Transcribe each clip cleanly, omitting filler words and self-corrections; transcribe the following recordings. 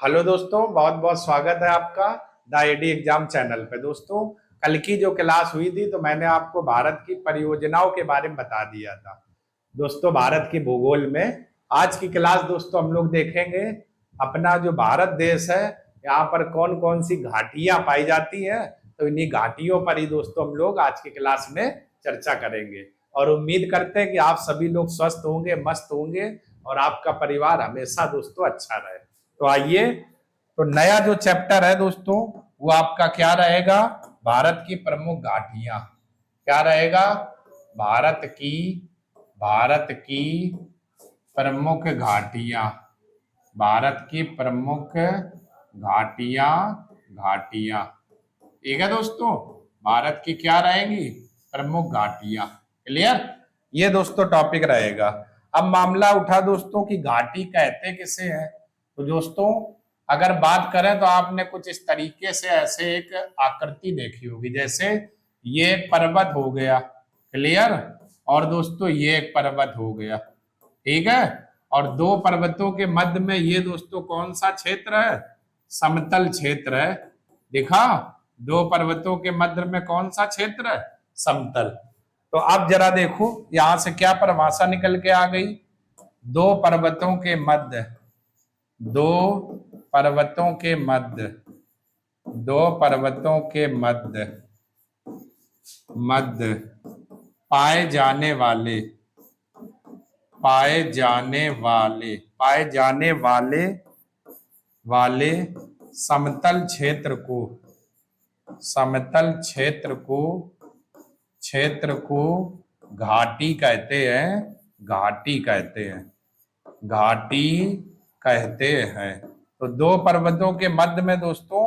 Hello दोस्तों, बहुत बहुत स्वागत है आपका द एडी एग्जाम चैनल पे। दोस्तों, कल की जो क्लास हुई थी तो मैंने आपको भारत की परियोजनाओं के बारे में बता दिया था। दोस्तों, भारत की भूगोल में आज की क्लास दोस्तों हम लोग देखेंगे अपना जो भारत देश है, यहाँ पर कौन कौन सी घाटियां पाई जाती है। तो इन्हीं घाटियों पर ही दोस्तों हम लोग आज की क्लास में चर्चा करेंगे और उम्मीद करते हैं कि आप सभी लोग स्वस्थ होंगे, मस्त होंगे और आपका परिवार हमेशा दोस्तों अच्छा रहे। तो आइए, तो नया जो चैप्टर है दोस्तों वो आपका क्या रहेगा? भारत की प्रमुख घाटियां। क्या रहेगा? भारत की भारत की प्रमुख घाटियां। भारत की प्रमुख घाटियां। घाटियां, ठीक है दोस्तों। भारत की क्या रहेंगी? प्रमुख घाटियां। क्लियर? ये दोस्तों टॉपिक रहेगा। अब मामला उठा दोस्तों कि घाटी कहते किसे हैं। तो दोस्तों, अगर बात करें तो आपने कुछ इस तरीके से ऐसे एक आकृति देखी होगी, जैसे ये एक पर्वत हो गया। क्लियर? और दोस्तों ये एक पर्वत हो गया, ठीक है। और दो पर्वतों के मध्य में ये दोस्तों कौन सा क्षेत्र है? समतल क्षेत्र है। देखा? दो पर्वतों के मध्य में कौन सा क्षेत्र है? समतल। तो अब जरा देखो यहां से क्या परिभाषा निकल के आ गई। दो पर्वतों के मध्य, दो पर्वतों के मध्य, दो पर्वतों के मध्य मध्य पाए जाने वाले, पाए जाने वाले, पाए जाने वाले वाले समतल क्षेत्र को, समतल क्षेत्र को घाटी कहते हैं। घाटी कहते हैं। घाटी कहते हैं। तो दो पर्वतों के मध्य में दोस्तों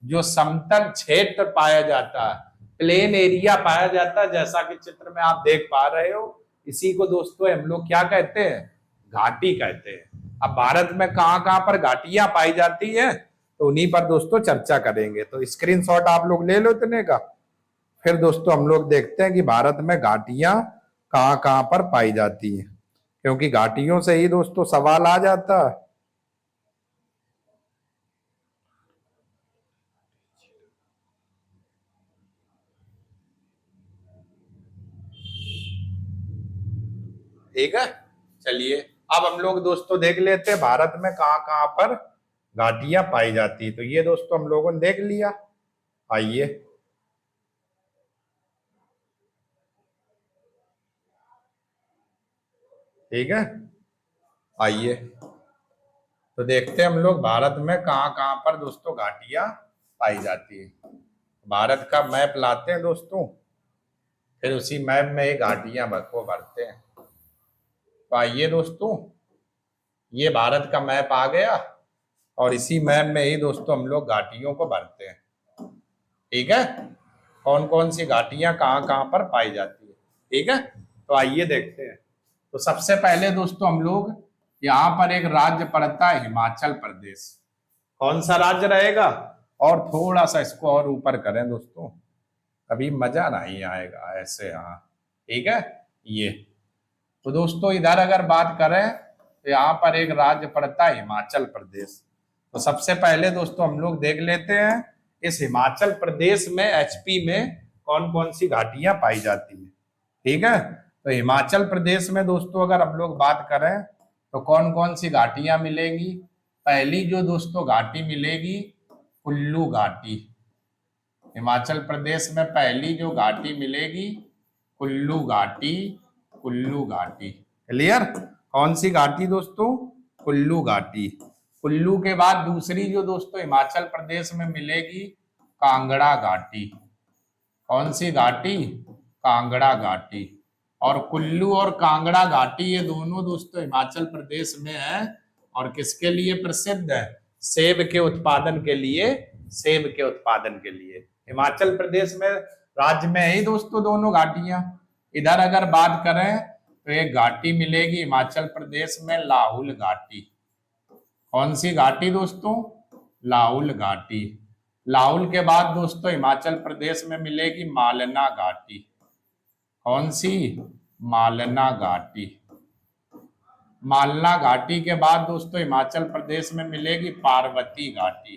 जो समतल क्षेत्र पाया जाता है, प्लेन एरिया पाया जाता है, जैसा कि चित्र में आप देख पा रहे हो, इसी को दोस्तों हम लोग क्या कहते हैं? घाटी कहते हैं। अब भारत में कहां कहां पर घाटियां पाई जाती है तो उन्हीं पर दोस्तों चर्चा करेंगे। तो स्क्रीनशॉट आप लोग ले लो इतने का। फिर दोस्तों हम लोग देखते हैं कि भारत में घाटियां कहां कहां पर पाई जाती हैं, क्योंकि घाटियों से ही दोस्तों सवाल आ जाता है। ठीक है, चलिए अब हम लोग दोस्तों देख लेते हैं भारत में कहां कहां पर घाटियां पाई जाती है। तो ये दोस्तों हम लोगों ने देख लिया। आइए, ठीक है, आइए तो देखते हैं हम लोग भारत में कहां कहां पर दोस्तों घाटियां पाई जाती है। भारत का मैप लाते हैं दोस्तों, फिर उसी मैप में ये घाटियां को भरते हैं। तो आइए दोस्तों, ये भारत का मैप आ गया और इसी मैप में ही दोस्तों हम लोग घाटियों को भरते हैं। ठीक है, कौन कौन सी घाटियां कहां कहां पर पाई जाती है। ठीक है, तो आइए देखते हैं। तो सबसे पहले दोस्तों हम लोग यहाँ पर एक राज्य पड़ता है हिमाचल प्रदेश। कौन सा राज्य रहेगा? और थोड़ा सा इसको और ऊपर करें दोस्तों, अभी मजा नहीं आएगा ऐसे। हाँ, ठीक है। ये तो दोस्तों इधर अगर बात करें तो यहाँ पर एक राज्य पड़ता है हिमाचल प्रदेश। तो सबसे पहले दोस्तों हम लोग देख लेते हैं इस हिमाचल प्रदेश में, एचपी में कौन कौन सी घाटियां पाई जाती है। ठीक है, तो हिमाचल प्रदेश में दोस्तों अगर हम लोग बात करें तो कौन कौन सी घाटियां मिलेगी। पहली जो दोस्तों घाटी मिलेगी, कुल्लू घाटी। हिमाचल प्रदेश में पहली जो घाटी मिलेगी, कुल्लू घाटी। कुल्लू घाटी। क्लियर? कौन सी घाटी दोस्तों? कुल्लू घाटी। कुल्लू के बाद दूसरी जो दोस्तों हिमाचल प्रदेश में मिलेगी, कांगड़ा घाटी। कौन सी घाटी? कांगड़ा घाटी। और कुल्लू और कांगड़ा घाटी ये दोनों दोस्तों हिमाचल प्रदेश में है। और किसके लिए प्रसिद्ध है? सेब के उत्पादन के लिए। सेब के उत्पादन के लिए हिमाचल प्रदेश में, राज्य में है ही दोस्तों दोनों घाटियां। इधर अगर बात करें तो एक घाटी मिलेगी हिमाचल प्रदेश में, लाहुल घाटी। कौन सी घाटी दोस्तों? लाहुल घाटी। लाहुल के बाद दोस्तों हिमाचल प्रदेश में मिलेगी मालना घाटी। कौन सी? मालना घाटी। मालना घाटी के बाद दोस्तों हिमाचल प्रदेश में मिलेगी पार्वती घाटी।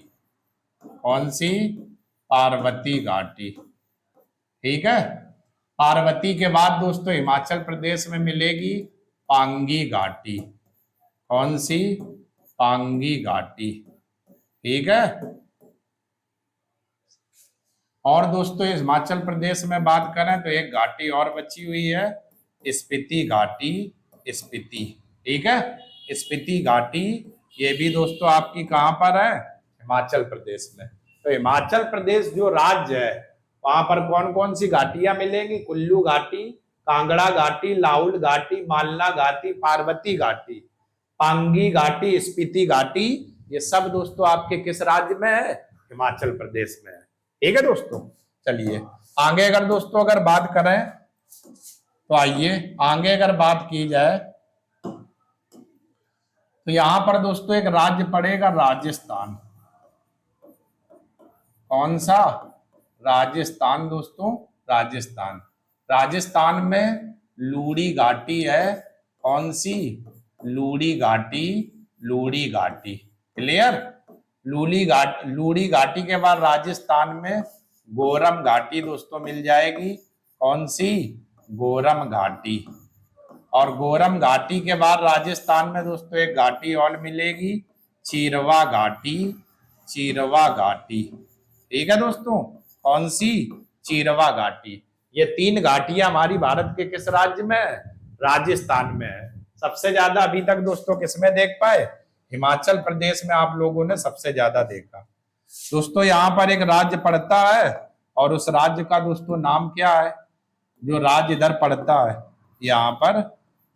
कौन सी? पार्वती घाटी। ठीक है। पार्वती के बाद दोस्तों हिमाचल प्रदेश में मिलेगी पांगी घाटी। कौन सी? पांगी घाटी। ठीक है। और दोस्तों हिमाचल प्रदेश में बात करें तो एक घाटी और बची हुई है, स्पीति घाटी। स्पीति। ठीक है। स्पीति घाटी ये भी दोस्तों आपकी कहां पर है? हिमाचल प्रदेश में। तो हिमाचल प्रदेश जो राज्य है वहां पर कौन कौन सी घाटियां मिलेंगी? कुल्लू घाटी, कांगड़ा घाटी, लाहुल घाटी, मालना घाटी, पार्वती घाटी, पांगी घाटी, स्पीति घाटी। ये सब दोस्तों आपके किस राज्य में है? हिमाचल प्रदेश में है। ठीक है दोस्तों। चलिए आगे अगर दोस्तों अगर बात करें तो आइए आगे अगर बात की जाए तो यहां पर दोस्तों एक राज्य पड़ेगा राजस्थान। कौन सा? राजस्थान दोस्तों। राजस्थान। राजस्थान में लूड़ी घाटी है। कौन सी? लूड़ी घाटी। लूड़ी घाटी। क्लियर? लूड़ी घाटी के बाद राजस्थान में गोरम घाटी दोस्तों मिल जाएगी। कौन सी? गोरम घाटी। और गोरम घाटी के बाद राजस्थान में दोस्तों एक घाटी और मिलेगी, चिरवा घाटी। चिरवा घाटी। ठीक है दोस्तों। कौन सी? चिरवा घाटी। ये तीन घाटियां हमारी भारत के किस राज्य में है? राजस्थान में है। सबसे ज्यादा अभी तक दोस्तों किसमें देख पाए? हिमाचल प्रदेश में आप लोगों ने सबसे ज्यादा देखा। दोस्तों यहाँ पर एक राज्य पड़ता है और उस राज्य का दोस्तों नाम क्या है? जो राज्य इधर पड़ता है यहाँ पर,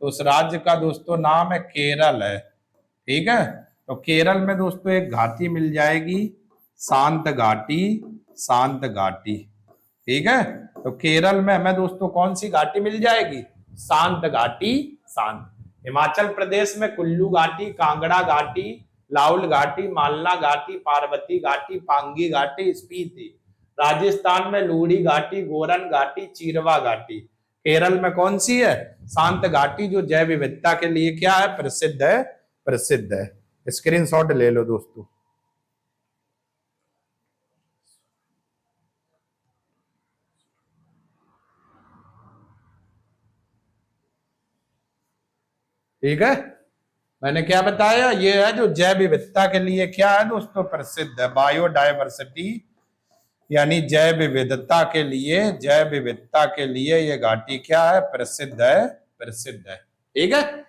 तो उस राज्य का दोस्तों नाम है केरल है। ठीक है। तो केरल में दोस्तों एक घाटी मिल जाएगी, शांत घाटी। शांत घाटी। ठीक है। तो केरल में हमें दोस्तों कौन सी घाटी मिल जाएगी? शांत घाटी। शांत। हिमाचल प्रदेश में कुल्लू घाटी, कांगड़ा घाटी, लाहुल घाटी, मालना घाटी, पार्वती घाटी, पांगी घाटी, स्पीति। राजस्थान में लूड़ी घाटी, गोरन घाटी, चिरवा घाटी। केरल में कौन सी है? शांत घाटी, जो जैव विविधता के लिए क्या है? प्रसिद्ध है। प्रसिद्ध है। स्क्रीनशॉट ले लो दोस्तों। ठीक है। मैंने क्या बताया? ये है जो जैव विविधता के लिए क्या है दोस्तों? प्रसिद्ध है। बायोडायवर्सिटी यानी जैव विविधता के लिए, जैव विविधता के लिए ये घाटी क्या है? प्रसिद्ध है। प्रसिद्ध है। ठीक है।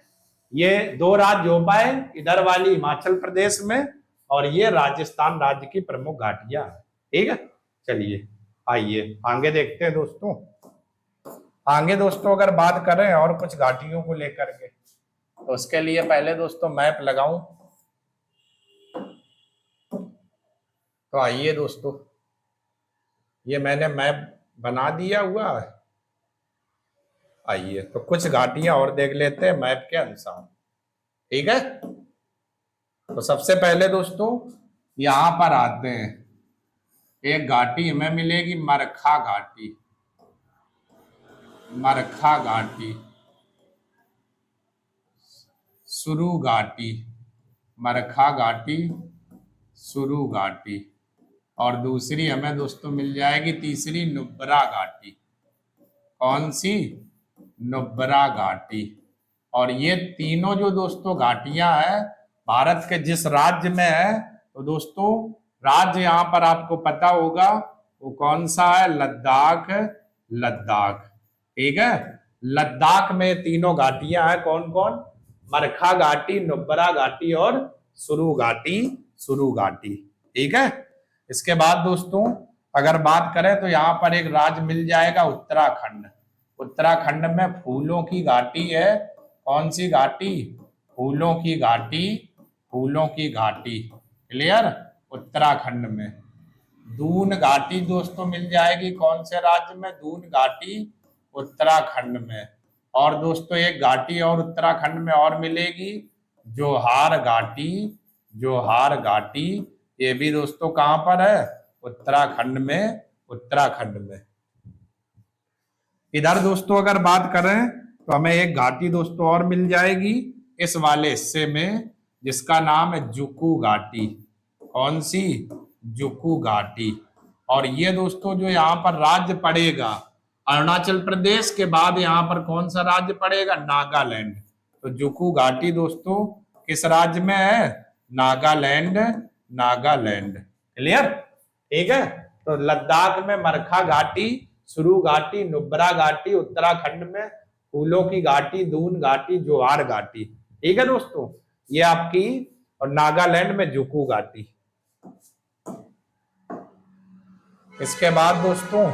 ये दो राज्य हो पाए, इधर वाली हिमाचल प्रदेश में और ये राजस्थान राज्य की प्रमुख घाटियां है। ठीक है। चलिए आइए आगे देखते हैं दोस्तों। आगे दोस्तों अगर बात करें और कुछ घाटियों को लेकर के, तो उसके लिए पहले दोस्तों मैप लगाऊं। तो आइए दोस्तों, ये मैंने मैप बना दिया हुआ है। आइए तो कुछ घाटियां और देख लेते हैं मैप के अनुसार। ठीक है। तो सबसे पहले दोस्तों यहां पर आते हैं। एक घाटी हमें मिलेगी मरखा घाटी। मरखा घाटी। सुरू घाटी। मरखा घाटी, सुरू घाटी। और दूसरी हमें दोस्तों मिल जाएगी तीसरी, नुब्रा घाटी। कौन सी? नुब्रा घाटी। और ये तीनों जो दोस्तों घाटियां हैं भारत के जिस राज्य में है, तो दोस्तों राज्य यहां पर आपको पता होगा वो कौन सा है? लद्दाख। लद्दाख। ठीक है। लद्दाख में तीनों घाटियां हैं। कौन कौन? मरखा घाटी, नुब्रा घाटी और सुरू घाटी। सुरू घाटी। ठीक है। इसके बाद दोस्तों अगर बात करें तो यहाँ पर एक राज्य मिल जाएगा उत्तराखंड। उत्तराखंड में फूलों की घाटी है। कौन सी घाटी? फूलों की घाटी। फूलों की घाटी। क्लियर? उत्तराखंड में। दून घाटी दोस्तों मिल जाएगी कौन से राज्य में? दून घाटी उत्तराखंड में। और दोस्तों एक घाटी और उत्तराखंड में और मिलेगी, जोहार घाटी। जोहार घाटी। ये भी दोस्तों कहां पर है? उत्तराखंड में। उत्तराखंड में। इधर दोस्तों अगर बात करें तो हमें एक घाटी दोस्तों और मिल जाएगी, इस वाले हिस्से में जिसका नाम है जुकू घाटी। कौन सी? जुकू घाटी। और ये दोस्तों जो यहाँ पर राज्य पड़ेगा, अरुणाचल प्रदेश के बाद यहाँ पर कौन सा राज्य पड़ेगा? नागालैंड। तो जुकू घाटी दोस्तों किस राज्य में है? नागालैंड। नागालैंड। क्लियर? ठीक है। तो लद्दाख में मरखा घाटी, सुरु घाटी, नुब्रा घाटी, उत्तराखंड में फूलों की घाटी, दून घाटी, जोहार घाटी। ठीक है दोस्तों, ये आपकी। और नागालैंड में जुकू घाटी। इसके बाद दोस्तों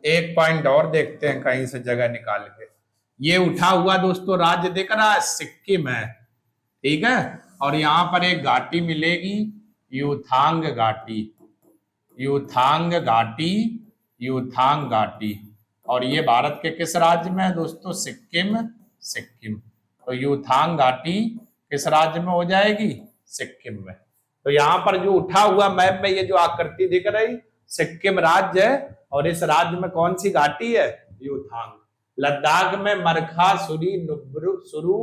एक पॉइंट और देखते हैं कहीं से जगह निकाल के। ये उठा हुआ दोस्तों राज्य दिख रहा है, सिक्किम है। ठीक है। और यहां पर एक घाटी मिलेगी, यूथांग घाटी। यूथांग घाटी, यूथांग घाटी। और ये भारत के किस राज्य में है दोस्तों? सिक्किम। सिक्किम। तो यूथांग घाटी किस राज्य में हो जाएगी? सिक्किम में। तो यहाँ पर जो उठा हुआ मैप में ये जो आकृति दिख रही, सिक्किम राज्य है। और इस राज्य में कौन सी घाटी है? यूथांग। लद्दाख में मरखा, सुरी, सुरु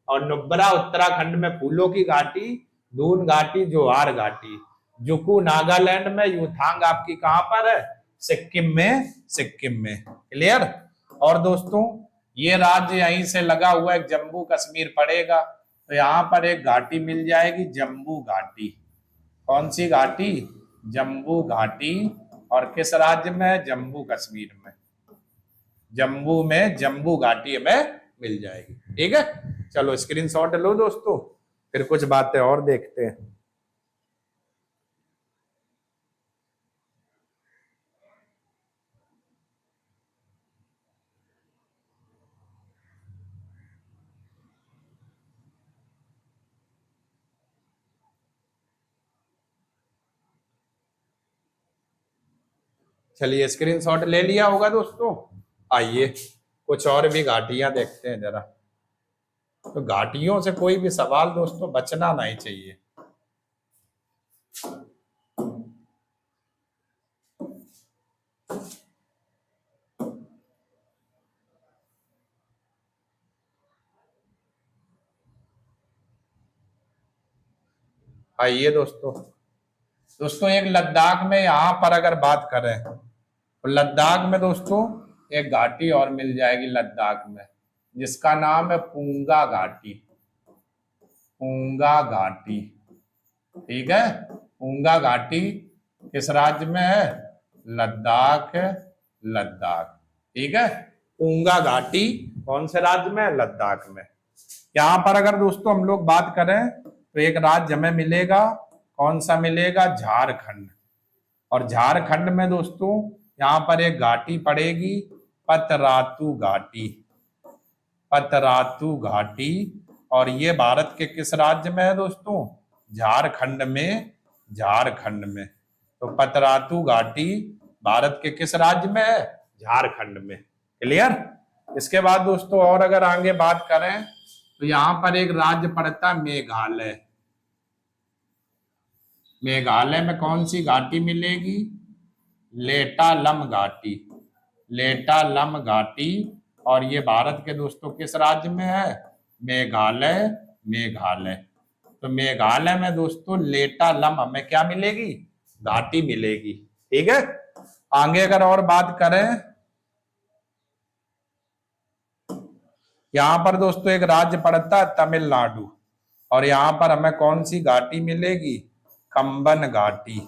और नुब्रा। उत्तराखंड में फूलों की घाटी, दून घाटी, जोहार घाटी। जुकू नागालैंड में, यूथांग आपकी कहां पर है? सिक्किम में। सिक्किम में। क्लियर? और दोस्तों ये राज्य यहीं से लगा हुआ एक जम्मू कश्मीर पड़ेगा। तो यहाँ पर एक घाटी मिल जाएगी, जम्मू घाटी। कौन सी घाटी? जम्मू घाटी। और किस राज्य में? जम्मू कश्मीर में। जम्मू में जम्मू घाटी में मिल जाएगी। ठीक है। चलो स्क्रीनशॉट लो दोस्तों, फिर कुछ बातें और देखते हैं। चलिए स्क्रीनशॉट ले लिया होगा दोस्तों। आइए कुछ और भी घाटियां देखते हैं जरा। तो घाटियों से कोई भी सवाल दोस्तों बचना नहीं चाहिए। आइए दोस्तों। दोस्तों एक लद्दाख में यहां पर अगर बात करें तो लद्दाख में दोस्तों एक घाटी और मिल जाएगी लद्दाख में, जिसका नाम है पुंगा घाटी। पुंगा घाटी। ठीक है। पुंगा घाटी किस राज्य में है? लद्दाख। लद्दाख। ठीक है। पुंगा घाटी कौन से राज्य में है? लद्दाख में। यहां पर अगर दोस्तों हम लोग बात करें तो एक राज्य हमें मिलेगा, कौन सा मिलेगा? झारखंड। और झारखंड में दोस्तों यहां पर एक घाटी पड़ेगी, पतरातू घाटी। पतरातू घाटी। और ये भारत के किस राज्य में है दोस्तों? झारखंड में। झारखंड में। तो पतरातू घाटी भारत के किस राज्य में है? झारखंड में। क्लियर? इसके बाद दोस्तों और अगर आगे बात करें तो यहां पर एक राज्य पड़ता है मेघालय। मेघालय में कौन सी घाटी मिलेगी? लेटालम घाटी। लेटालम घाटी। और ये भारत के दोस्तों किस राज्य में है? मेघालय। मेघालय। तो मेघालय में दोस्तों लेटालम हमें क्या मिलेगी? घाटी मिलेगी। ठीक है। आगे अगर और बात करें, यहां पर दोस्तों एक राज्य पड़ता है तमिलनाडु। और यहां पर हमें कौन सी घाटी मिलेगी? कंबन घाटी।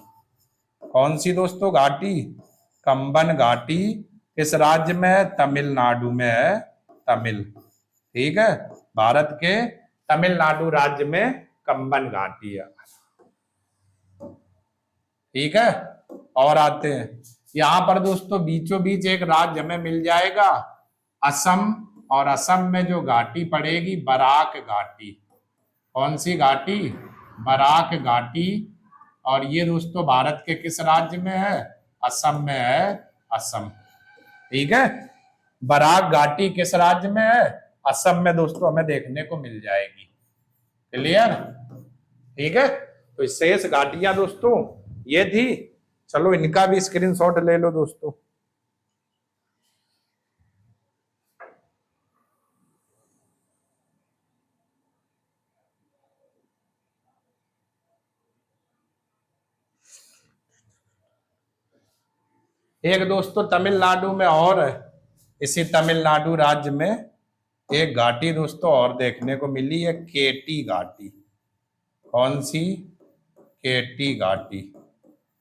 कौन सी दोस्तों घाटी? कंबन घाटी। किस राज्य में है? तमिलनाडु में है। तमिल। ठीक है। भारत के तमिलनाडु राज्य में कंबन घाटी है। ठीक है। और आते हैं यहां पर दोस्तों बीचों बीच एक राज्य हमें मिल जाएगा, असम। और असम में जो घाटी पड़ेगी, बराक घाटी। कौन सी घाटी? बराक घाटी। और ये दोस्तों भारत के किस राज्य में है? असम में है। असम। ठीक है। बराक घाटी किस राज्य में है? असम में दोस्तों हमें देखने को मिल जाएगी। क्लियर? ठीक है। तो शेष घाटियां दोस्तों ये थी। चलो इनका भी स्क्रीनशॉट ले लो दोस्तों। एक दोस्तों तमिलनाडु में और है, इसी तमिलनाडु राज्य में एक घाटी दोस्तों और देखने को मिली है, केटी घाटी। कौन सी? केटी घाटी।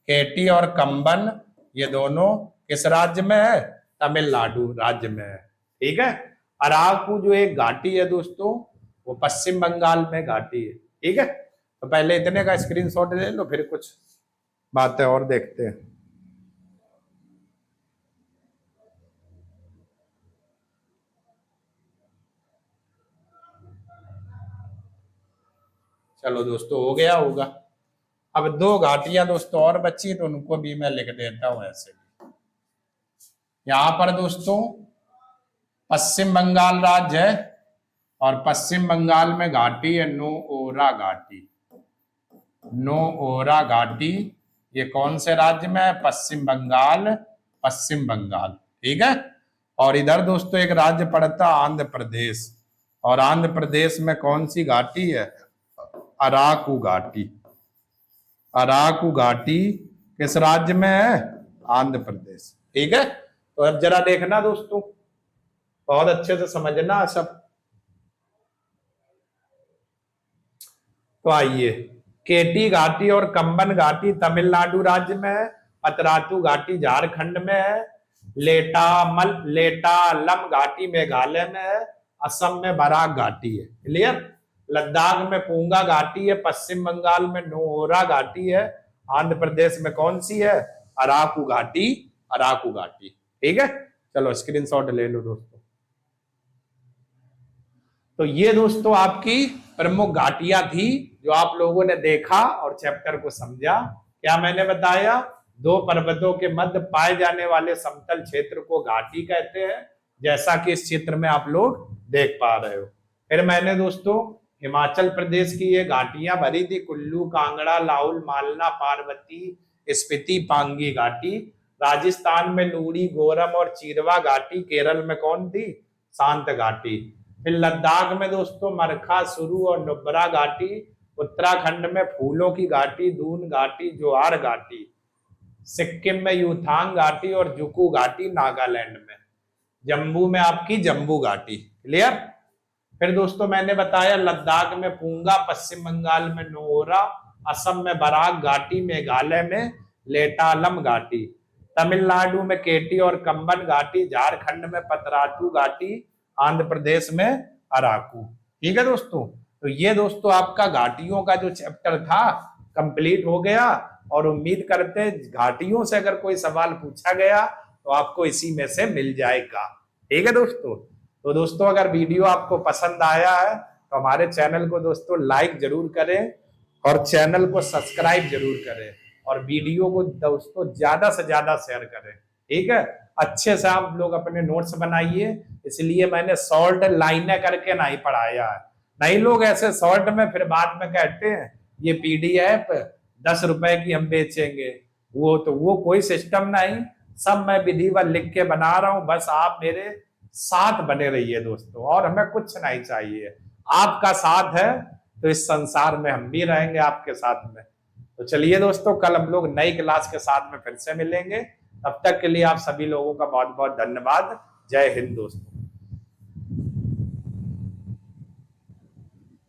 केटी और कंबन ये दोनों किस राज्य में है? तमिलनाडु राज्य में है। ठीक है। अराकू जो एक घाटी है दोस्तों, वो पश्चिम बंगाल में घाटी है। ठीक है। तो पहले इतने का स्क्रीनशॉट ले लो, फिर कुछ बातें और देखते हैं। चलो दोस्तों, हो गया होगा। अब दो घाटियां दोस्तों और बची, तो उनको भी मैं लिख देता हूं ऐसे। यहां पर दोस्तों पश्चिम बंगाल राज्य है, और पश्चिम बंगाल में घाटी है नोओरा घाटी। नोओरा घाटी ये कौन से राज्य में है? पश्चिम बंगाल, पश्चिम बंगाल। ठीक है। और इधर दोस्तों एक राज्य पड़ता आंध्र प्रदेश, और आंध्र प्रदेश में कौन सी घाटी है? अराकू घाटी। अराकू घाटी किस राज्य में है? आंध्र प्रदेश। ठीक है। तो अब जरा देखना दोस्तों, बहुत अच्छे से समझना सब। तो आइए, केटी घाटी और कंबन घाटी तमिलनाडु राज्य में है, पतरातू घाटी झारखंड में है, लेटालम घाटी मेघालय में है, असम में बराक घाटी है। क्लियर? लद्दाख में पूंगा घाटी है, पश्चिम बंगाल में नोहरा घाटी है, आंध्र प्रदेश में कौन सी है? अराकू घाटी। अराकू घाटी। ठीक है। चलो स्क्रीनशॉट ले लो दोस्तों। तो ये दोस्तों आपकी प्रमुख घाटियां थी जो आप लोगों ने देखा और चैप्टर को समझा। क्या मैंने बताया? दो पर्वतों के मध्य पाए जाने वाले समतल क्षेत्र को घाटी कहते हैं, जैसा कि इस चित्र में आप लोग देख पा रहे हो। फिर मैंने दोस्तों हिमाचल प्रदेश की ये घाटियां भरी थी, कुल्लू, कांगड़ा, लाहौल, मालना, पार्वती, स्पीति, पांगी घाटी। राजस्थान में लूड़ी, गोरम और चीरवा घाटी। केरल में कौन थी? शांत घाटी। फिर लद्दाख में दोस्तों मरखा, सुरु और नुब्रा घाटी। उत्तराखंड में फूलों की घाटी, दून घाटी, जोहार घाटी। सिक्किम में यूथांग घाटी और जुकू घाटी नागालैंड में। जम्मू में आपकी जम्बू घाटी। क्लियर? फिर दोस्तों मैंने बताया लद्दाख में पूंगा, पश्चिम बंगाल में नोहरा, असम में बराक घाटी, मेघालय में लेटालम घाटी, तमिलनाडु में केटी और कंबन घाटी, झारखंड में पतरातू घाटी, आंध्र प्रदेश में अराकू। ठीक है दोस्तों। तो ये दोस्तों आपका घाटियों का जो चैप्टर था कंप्लीट हो गया, और उम्मीद करते हैं घाटियों से अगर कोई सवाल पूछा गया तो आपको इसी में से मिल जाएगा। ठीक है दोस्तों। तो दोस्तों अगर वीडियो आपको पसंद आया है तो हमारे चैनल को दोस्तों लाइक जरूर करें, और चैनल को सब्सक्राइब जरूर करें, और वीडियो को दोस्तों ज्यादा से ज्यादा शेयर करें। ठीक है। अच्छे से आप लोग अपने नोट्स बनाइए, इसलिए मैंने शॉर्ट लाइनें करके नहीं पढ़ाया है। नहीं लोग ऐसे शॉर्ट में फिर बाद में कहते हैं ये पीडीएफ 10 रुपए की हम बेचेंगे, वो कोई सिस्टम नहीं। सब मैं विधिवत लिख के बना रहा हूं, बस आप मेरे साथ बने रहिए दोस्तों, और हमें कुछ नहीं चाहिए। आपका साथ है तो इस संसार में हम भी रहेंगे आपके साथ में। तो चलिए दोस्तों, कल हम लोग नई क्लास के साथ में फिर से मिलेंगे। तब तक के लिए आप सभी लोगों का बहुत बहुत धन्यवाद। जय हिंद दोस्तों।